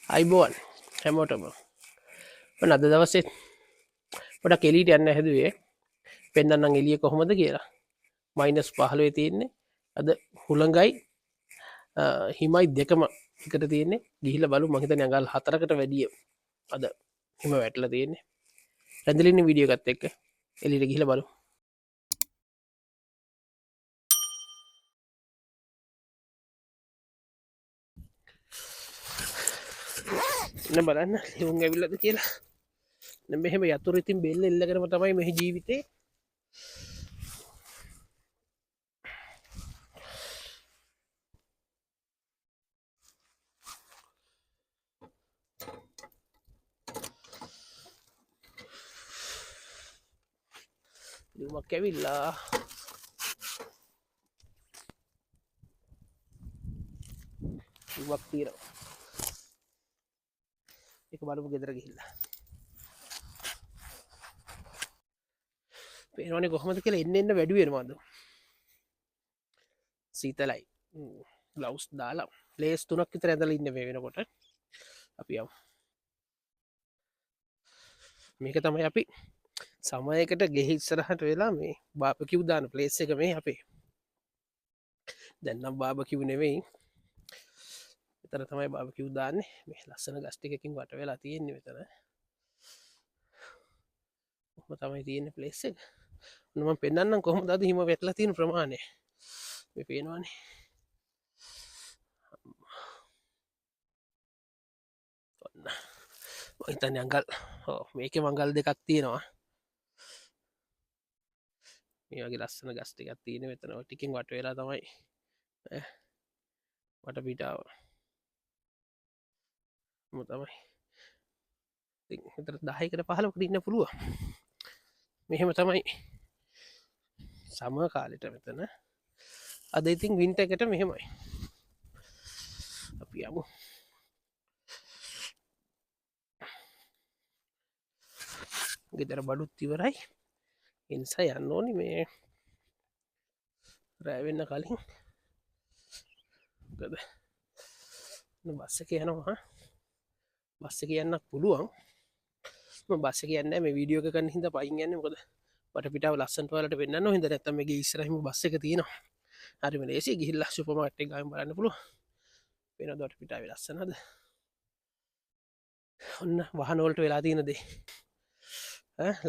අයිබෝන් හැමෝටම මම අද දවසේ පොඩක් එළියට යන්න හැදුවේ පෙන්නන්නම් එළිය කොහොමද කියලා -15 තියෙන්නේ අද හුළඟයි හිමයි දෙකම එකට තියෙන්නේ ගිහිල්ලා බලමු මම හිතන්නේ අඟල් 4කට වැඩිය අද හිම වැටලා තියෙන්නේ රැඳිලින්න වීඩියෝ එකත් එක්ක එළියට ගිහිල්ලා බලමු එන්න බලන්න ලියුම් ඇවිල්ලාද කියලා දැන් මෙහෙම යතුරු ඉතින් බෙල්ල එල්ලගෙනම තමයි මේ ජීවිතේ ලියුමක් ඇවිල්ලා ලියුමක් තියෙනවා ඒක බලමු ගෙදර ගිහිල්ලා පේනවනේ කොහොමද කියලා එන්න වැඩි වෙනවද සීතලයි ග්ලව්ස් දාලා ප්ලේස් 3ක් විතර ඇඳලා ඉන්න මේ වෙනකොට අපි යමු මේක තමයි අපි සමයකට ගෙහි ඉස්සරහට වෙලා මේ බාබකිව් දාන ප්ලේස් එක මේ අපේ දැන් නම් බාබකිව් නෙවෙයි මෙතන තමයි බාබකිව් දාන්නේ මේ ලස්සන ගස් ටිකකින් වට වෙලා තියෙන්නේ මෙතන කොහොම තමයි තියෙන්නේ ප්ලේස් එක මම පෙන්නන්නම් කොහොමද අද හිම වැටලා තියෙන ප්‍රමාණය මේ පේනවනේ ඔන්න මම හිතන්නේ අඟල් මේකේ මංගල් දෙකක් තියෙනවා මේ වගේ ලස්සන ගස් ටිකක් තියෙන මෙතන ඔය ටිකෙන් වට වෙලා තමයි වට පිටාව ම තමයි හිතර 10කට 15කට ඉන්න පුළුවන් මෙහෙම තමයි සම කාලෙට මෙතන අද ඉතින් වින්ටර් එකට මෙහෙමයි අපි යමු ගෙදර බඩුත් ඉවරයි ඒ නිසා යන්න ඕනි මේ රෑ වෙන්න කලින් මොකද බස් එක යනවා බස් එක යන්නත් පුළුවන් මම බස් එක යන්නේ මේ වීඩියෝ එක කරන හින්දා පයින් යන්නේ මොකද වටපිටාව ලස්සනට ඔයාලට පෙන්නන්න ඕන හින්දා නැත්තම් මේකේ ඉස්සරහින්ම බස් එක තියෙනවා හරිම ලේසියි ගිහිල්ලා සුපර් මාකට් එක ගාමින් බලන්න පුළුවන් වෙනද වටපිටාවේ ලස්සනද ඔන්න වාහන වලට වෙලා තියෙන දේ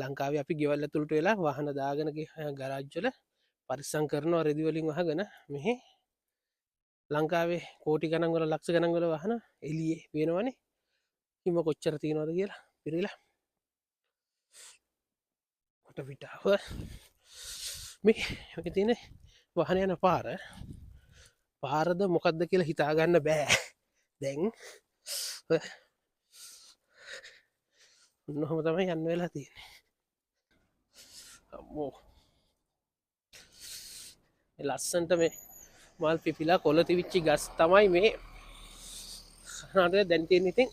ලංකාවේ අපි ගෙවල් ඇතුළට වෙලා වාහන දාගෙන ගරාජ් වල පරිස්සම් කරනවා රෙදි වලින් වහගෙන මෙහි ලංකාවේ කෝටි ගණන් වල ලක්ෂ ගණන් වල වාහන එළියේ පේනවනේ හිම කොච්චර තියෙනවද කියලා පිරීලා වටපිටාව මේ තියෙන වාහන යන පාරද මොකක්ද කියලා හිතාගන්න බෑ දැන් ඔන්නොහොම තමයි යන්න වෙලා තියෙන්නේ අම්මෝ ලස්සන්ට මේ මල් පිපිලා කොළ තිවිච්චි ගස් තමයි මේ කනාඩේ දැන් තියෙන ඉතින්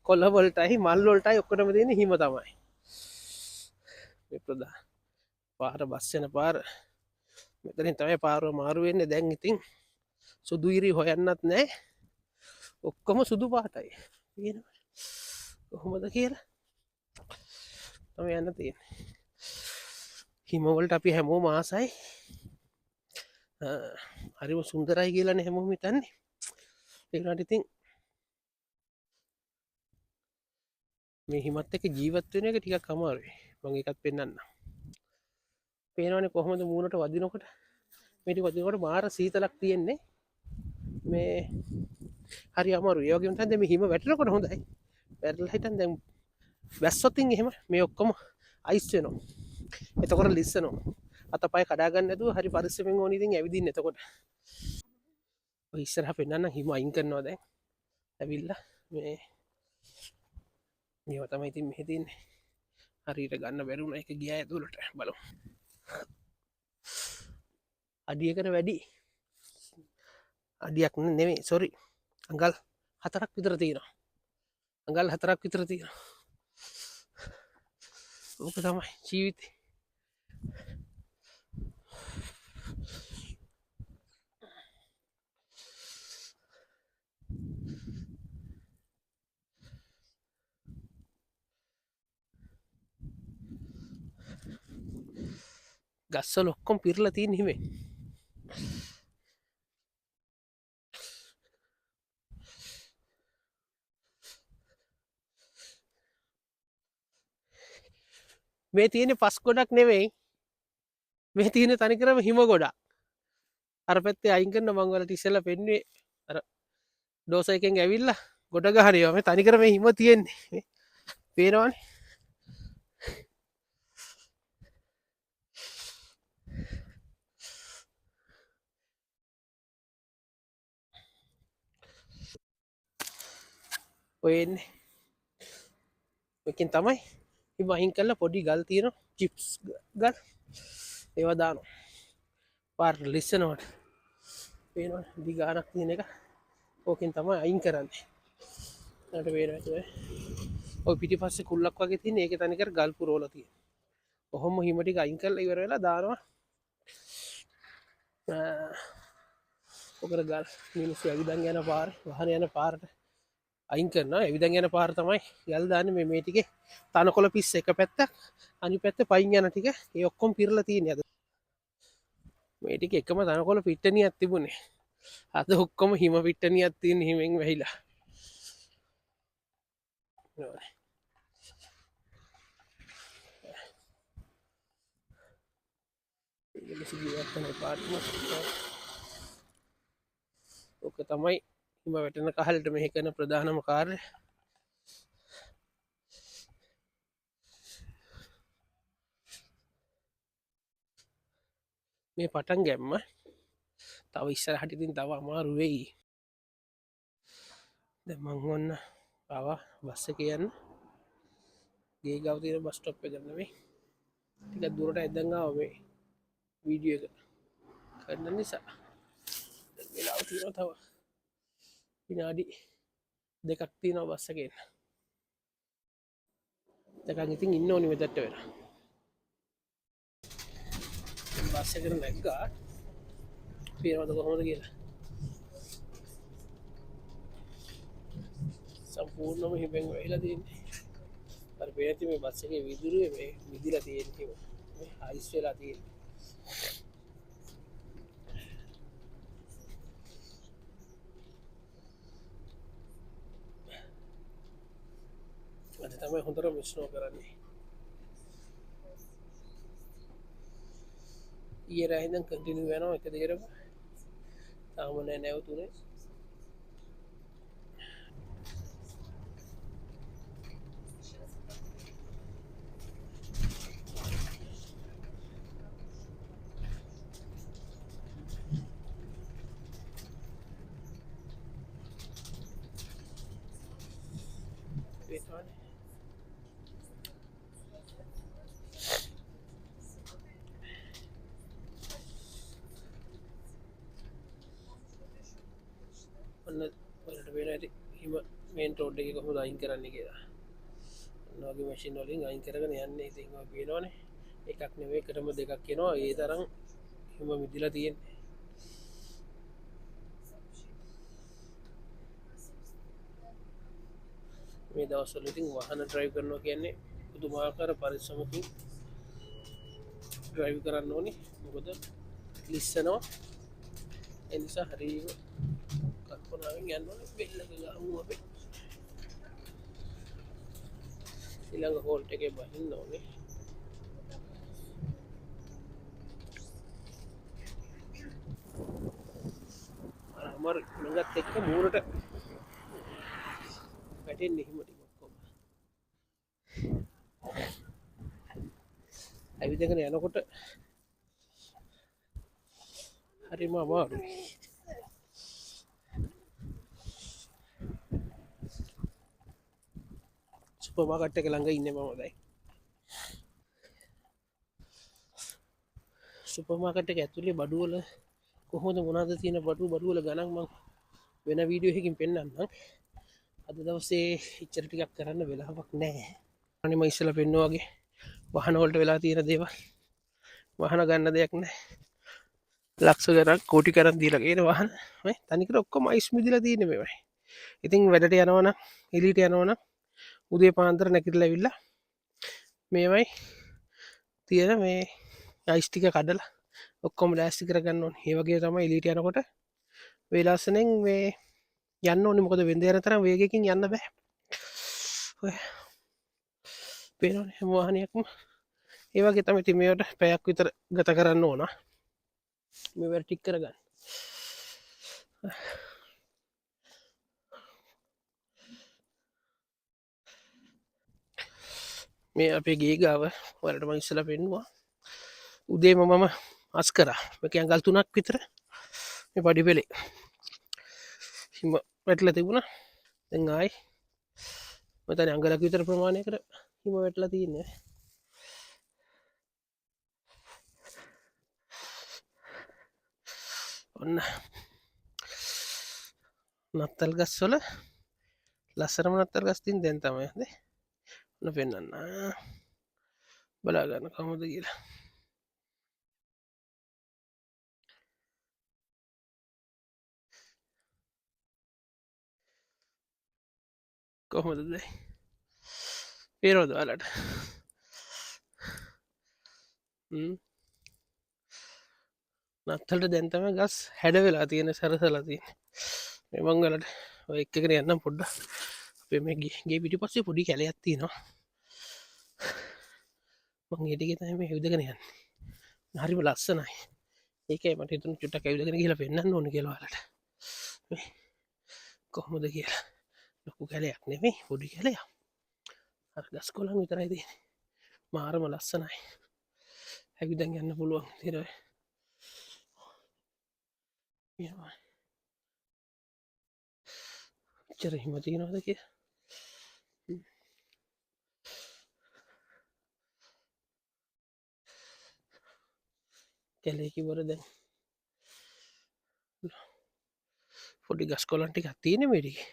කොළ වලටයි මල් වලටයි ඔක්කොටම තියෙන හිම තමයි මේ ප්‍රධාන පාර බස් යන පාර මෙතනින් තමයි පාරව මාරු වෙන්නේ දැන් ඉතින් සුදු ඉරි හොයන්නත් නැහැ ඔක්කොම සුදු පාටයි පේනවද කොහොමද කියලා තමයි යන්න තියෙන්නේ හිම වලට අපි හැමෝම ආසයි හරිම සුන්දරයි කියලානේ හැමෝම හිතන්නේ ඒකට ඉතින් මේ හිමත් එක්ක ජීවත් වෙන එක ටිකක් අමාරුයි මම ඒකත් පෙන්නන්නම් පේනවනේ කොහොමද මූණට වදිනකොට මේ ටික වදිනකොට මාර සීතලක් තියෙන්නේ මේ හරි අමාරුයි ඒ වගේම තමයි මේ හිම වැටෙනකොට හොඳයි වැටලා හිටන් දැන් වැස්සොතින් එහෙම මේ ඔක්කොම අයිස් වෙනවා එතකොට ලිස්සනවා අතපය කඩා ගන්න නැතුව හරි පරිස්සමෙන් ඕන ඉතින් ඇවිදින්න එතකොට ඔය ඉස්සරහ පෙන්නන්න හිම අයින් කරනවා දැන් ඇවිල්ලා මේ මේවා තමයි ඉතින් මෙහෙ තියෙන්නේ හරියට ගන්න බැරුණා ඒක ගියා ඇතුළට බලමු අඩියකට වැඩි අඩියක් නෙමෙයි සොරි අඟල් 4ක් විතර තියෙනවා අඟල් 4ක් විතර තියෙනවා ඕක තමයි ජීවිතේ ගස්සල ඔක්කොම් පිරලා තියෙන හිමේ මේ තියෙන පස් ගොඩක් නෙවෙයි මේ තියෙන තනිකරම හිම ගොඩක් අර පැත්තේ අයින් කරන මං වලට ඉස්සෙල්ලා පෙන්නුවේ අර ඩෝස එකෙන් ඇවිල්ලා ගොඩ ගහනවා මේ තනිකරම හිම තියෙන්නේ පේනවනේ ඔය එන්නේ එකෙන් තමයි හිම අයින් කරලා පොඩි ගල් තියෙනවා චිප්ස් ගල් ඒවා දානවා පාර ලිස්සනවට පේනවා දිගානක් තියෙන එක ඕකෙන් තමයි අයින් කරන්නේ ට පේනවා ඔය පිටිපස්සේ කුල්ලක් වගේ තියෙන ඒක තනිකර ගල් පුරවලා තියෙන ඔහොම හිම ටික අයින් කරලා ඉවර වෙලා දානවා ඔකට ගල් මිනිස්සු ඇවිදන් යන පාර වාහන යන පාරට අයින් කරනවා ඇවිදන් යන පාර තමයි ගල් දාන්නේ මේ ටිකේ තනකොළ පිස්ස එක පැත්තක් අනිත් පැත්තේ පයින් යන ටික ඒ ඔක්කොම පිරලා තියෙන්නේ අද මේ ටික එකම තනකොළ පිට්ටනියක් තිබුණේ අද ඔක්කොම හිම පිට්ටනියක් තියෙන හිමෙන් වැහිලා පාටම ඕක තමයි හිම වැටෙන කහලට මෙහි කරන ප්‍රධානම කාර්ය මේ පටන් ගැම්ම තව ඉස්සරහට ඉතින් තව අමාරු වෙයි දැන් මං ඔන්න ආවා බස් එකේ යන්න ගේ ගාව තියෙන බස් ස්ටොප් එක නෙමෙයි ටිකක් දුරට ඇද්දන් ආවා මේ වීඩියෝ එක කරන්න නිසා දැන් වෙලාව තියෙනවා තව විනාඩි දෙකක් තියෙනවා බස් එකේ දැන් ඉතින් ඉන්න ඕනි මෙතනට වෙලා බස් එකට නැග්ගා පේනවද කොහොමද කියලා සම්පූර්ණම හිමෙන් වැහිලා තියෙන්නේ අර පේති මේ බස් එකේ විදුරුවේ මේ විදිලා තියෙන්නේ මේ අයිස් වෙලා තියෙන්නේ අද තමයි හොඳට ස්නෝ කරන්නේ ඊයේ රෑ ඉඳන් කන්ටිනියු වෙනවා එක දිගටම තාම නෑ නැවතුනේ ඔන්න වලට වෙන ඇති හිම මේන් රෝඩ් එකේ කොහොමද අයින් කරන්නේ කියලා ඔන්නගේ මැෂින් වලින් අයින් කරගෙන යන්නේ ඉතින් ඔය පේනවනේ එකක් නෙවෙයි එකටම දෙකක් එනවා ඒ තරම් හිම මිදිලා තියෙන්නේ මේ දවස්වල ඉතින් වාහන ඩ්‍රයිව් කරනවා කියන්නේ පුදුමාකාර පරිස්සමකින් ඩ්‍රයිව් කරන්න ඕනේ මොකද ලිස්සනවා ඒ නිසා හරියම කල්පනාවෙන් යන්න ඕනේ බෙල්ල එක ගමු අපි ඊළඟ හෝල්ට් එකේ බහින්න ඕනේ අර අමර ළඟත් එක්ක මූරට වැටෙන්නේ හිම ටික ඔක්කොම ඇවිදගෙන යනකොට හරිම අමාරුයි සුපර් මාකට් එක ළඟ ඉන්නේ මම දැන් සුපර් මාකට් එක ඇතුලේ බඩු වල කොහොමද මොනවද තියෙන බඩු වල ගණන් මම වෙන වීඩියෝ එකකින් පෙන්නන්නම් අද දවසේ ඉච්චර ටිකක් කරන්න වෙලාවක් නැහැ අනේ මම ඉස්සෙල්ලා පෙන්නුවා වගේ වාහන වලට වෙලා තියෙන දේවල් වාහන ගන්න දෙයක් නැහැ ලක්ෂ ගණන් කෝටි ගණන් දීලා ගේන වාහන මේ තනිකර ඔක්කොම අයිස් මිදිලා තියෙන්නේ මේවයි ඉතින් වැඩට යනවා නම් එළියට යනවා නම් උදේ පාන්දර නැගිටලා ඇවිල්ලා මේවයි තියෙන මේ අයිස්ටික කඩලා ඔක්කොම ලෑස්ති කරගන්න ඕන. ඒ වගේ තමයි එළියට යනකොට වේලාසනෙන් මේ යන්න ඕනේ. මොකද වෙන්ද යන තරම් වේගයකින් යන්න බෑ. ඔය පේනවනේ හැම වාහනයක්ම ඒ වගේ තමයි. ඉතින් මේවට පැයක් විතර ගත කරන්න ඕන මේවට ටික් කරගන්න. මේ අපේ ගේ ගාව වලට මම ඉස්සලා පෙන්නුවා. උදේම මම අස් කරා. මේක අඟල් 3ක් විතර මේ පඩි පෙළේ හිම වැටලා තිබුණා. දැන් ආයි මතන අඟලක් විතර ප්‍රමාණයකට හිම වැටලා තියෙන්නේ. ඔන්න නත්තල් ගස්වල ලස්සනම නත්තල් ගස් තියෙන දැන් තමයි හරි. ඔන්න පෙන්නන්න. බලා ගන්න කොහොමද කියලා. කොහොමද දැන්? පේනවද ඔයාලට? නත්තලට දැන් තමයි ගස් හැඩ වෙලා තියෙන සැරසලා තියෙන්නේ. මේ මං වලට ඔය එක්කගෙන යන්නම් පොඩ්ඩක්. අපේ මේ ගේ පිටිපස්සේ පොඩි කැලයක් තියෙනවා. මං ඒ ටිකේ තමයි මේ ඇවිදගෙන යන්නේ. හරිම ලස්සනයි. ඒකයි මට හිතුණා චුට්ටක් ඇවිදගෙන ගිහලා පෙන්නන්න ඕනේ කියලා ඔයාලට. මේ කොහොමද කියලා. ලොකු කැලයක් නෙමෙයි පොඩි කැලයක්. අර ගස් කොළන් විතරයි තියෙන්නේ. මාරම ලස්සනයි. ඇවිදන් යන්න පුළුවන් විදිහට. චර හිම තියෙනවද කියලා. කැලේ කිව්වර දැන් පොඩි ගස් කොළන් ටිකක් තියෙන්නේ මේ ටිකේ.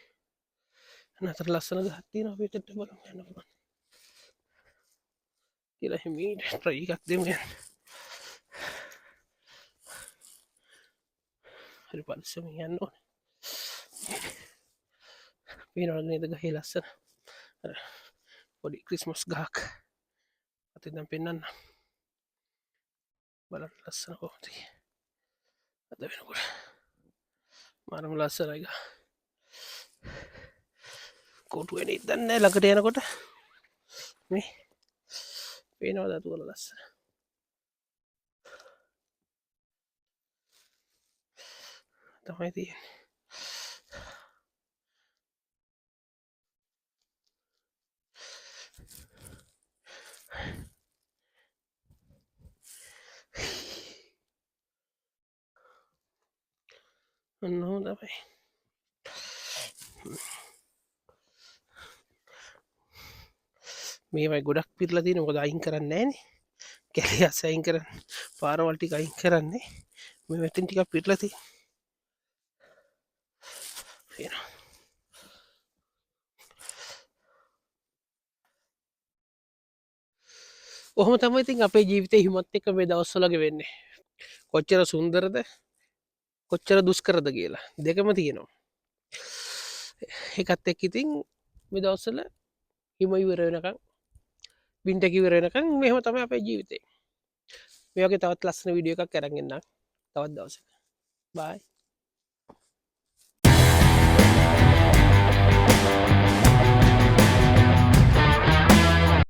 නතර ලස්සන ගහක් තියෙනවා පිටට බලමු යන්න පුළුවන්. කියලා හිමීට try එකක් දෙමු යන්න. හරි පරිස්සමෙන් යන්න ඕනේ. පේනවද නේද ගහේ ලස්සන? අර පොඩි ක්‍රිස්මස් ගහක්. අතින් දැන් පෙන්නන්න. බලන්න ලස්සන කොහොමද කියලා. අද වෙනකොට මාරම ලස්සනයි ගහ. කොටු වෙන්නේ දන්නේ ළඟට යනකොට මේ පේනවද අතුවල ලස්සන. තමයි තියෙන්නේ. ඔන්න තමයි. මේවයි ගොඩක් පිරලා තියෙන. මොකද අයින් කරන්නේ නැහනේ. කැලේ අස්ස අයින් කරන්නේ. පාරවල් ටික අයින් කරන්නේ. මේ වැටින් ටිකක් පිරලා තියෙනවා. ඔහොම තමයි ඉතින් අපේ ජීවිතේ හිමත් එක්ක මේ දවස්වල ගෙවෙන්නේ. කොච්චර සුන්දරද කොච්චර දුෂ්කරද කියලා දෙකම තියෙනවා. ඒකත් එක්ක ඉතින් මේ දවස්වල හිම ඉවර වෙනකන් වින්ටර් ඉවර වෙනකන් මෙහෙම තමයි අපේ ජීවිතේ. මේ වගේ තවත් ලස්සන වීඩියෝ එකක් අරන් එන්නම් තවත් දවසක. බයි.